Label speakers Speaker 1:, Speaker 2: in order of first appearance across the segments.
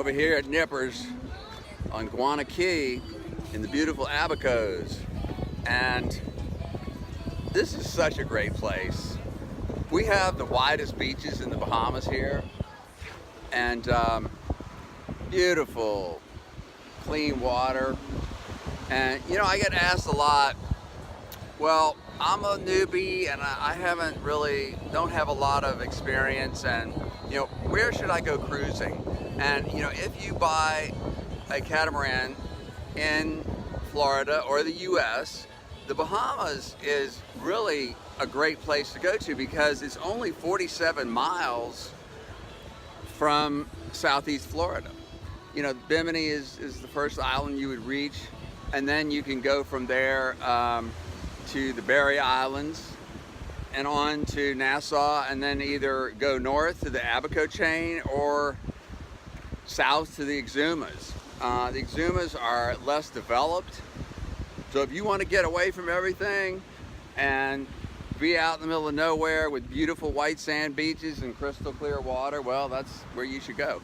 Speaker 1: over here at Nippers on Guana Key in the beautiful Abacos. And this is such a great place. We have the widest beaches in the Bahamas here, and beautiful, clean water. And you know, I get asked a lot, well, I'm a newbie and I don't have a lot of experience, and you know, where should I go cruising? And you know, if you buy a catamaran in Florida or the US, the Bahamas is really a great place to go to because it's only 47 miles from Southeast Florida. You know, Bimini is the first island you would reach, and then you can go from there to the Berry Islands and on to Nassau, and then either go north to the Abaco chain or south to the Exumas. The Exumas are less developed, so if you want to get away from everything and be out in the middle of nowhere with beautiful white sand beaches and crystal clear water, well, that's where you should go.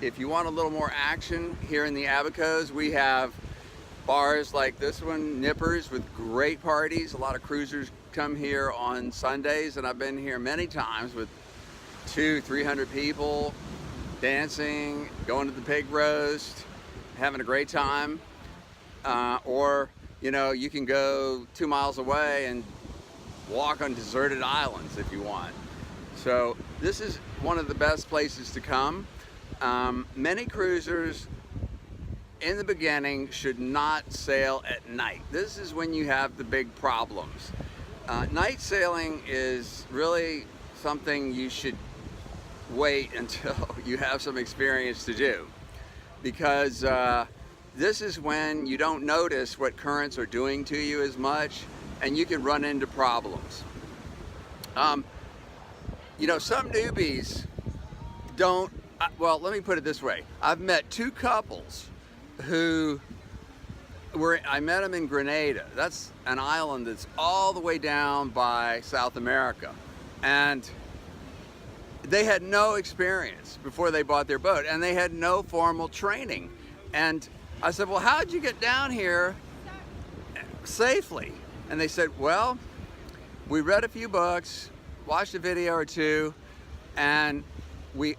Speaker 1: If you want a little more action here in the Abacos, we have bars like this one, Nippers, with great parties. A lot of cruisers come here on Sundays, and I've been here many times with 200-300 people dancing, going to the pig roast, having a great time. Or you know, you can go 2 miles away and walk on deserted islands if you want. So this is one of the best places to come. Many cruisers in the beginning should not sail at night. This is when you have the big problems. Night sailing is really something you should wait until you have some experience to do, because this is when you don't notice what currents are doing to you as much, and you can run into problems. You know, some newbies don't, well, let me put it this way. I've met two couples who I met them in Grenada. That's an island that's all the way down by South America. And they had no experience before they bought their boat, and they had no formal training. And I said, well, how'd you get down here safely? And they said, well, we read a few books, watched a video or two, and we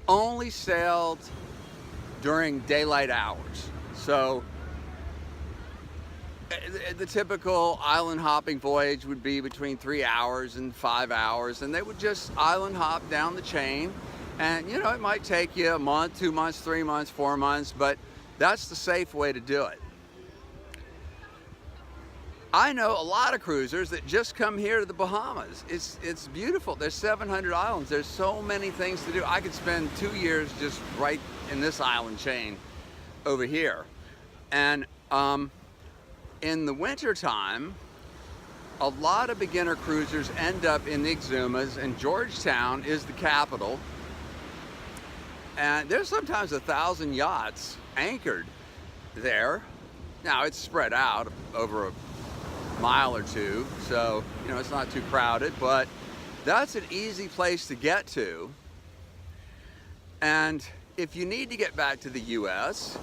Speaker 1: only sailed during daylight hours. So the typical island hopping voyage would be between 3 hours and 5 hours, and they would just island hop down the chain. And you know, it might take you a month, 2 months, 3 months, 4 months, but that's the safe way to do it. I know a lot of cruisers that just come here to the Bahamas. It's beautiful. There's 700 islands. There's so many things to do. I could spend 2 years just right in this island chain over here. And in the winter time, a lot of beginner cruisers end up in the Exumas, and Georgetown is the capital. And there's sometimes 1,000 yachts anchored there. Now it's spread out over a mile or two, so you know, it's not too crowded, but that's an easy place to get to. And if you need to get back to the US,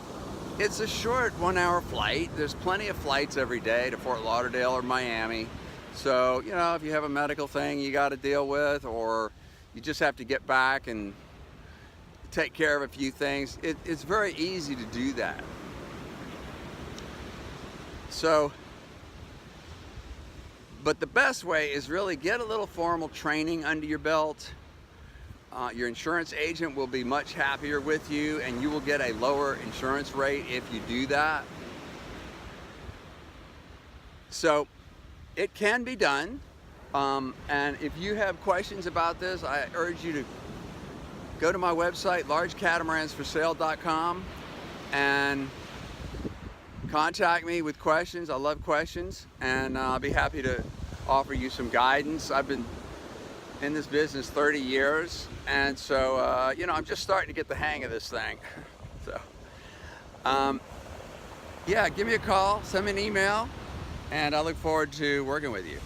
Speaker 1: it's a short 1 hour flight. There's plenty of flights every day to Fort Lauderdale or Miami. So you know, if you have a medical thing you got to deal with, or you just have to get back and take care of a few things, it's very easy to do that. So, but the best way is really get a little formal training under your belt. Your insurance agent will be much happier with you, and you will get a lower insurance rate if you do that. So it can be done. And if you have questions about this, I urge you to go to my website, largecatamaranforSale.com, and contact me with questions. I love questions, and I'll be happy to offer you some guidance. I've been in this business 30 years, and so you know, I'm just starting to get the hang of this thing. So yeah, give me a call, send me an email, and I look forward to working with you.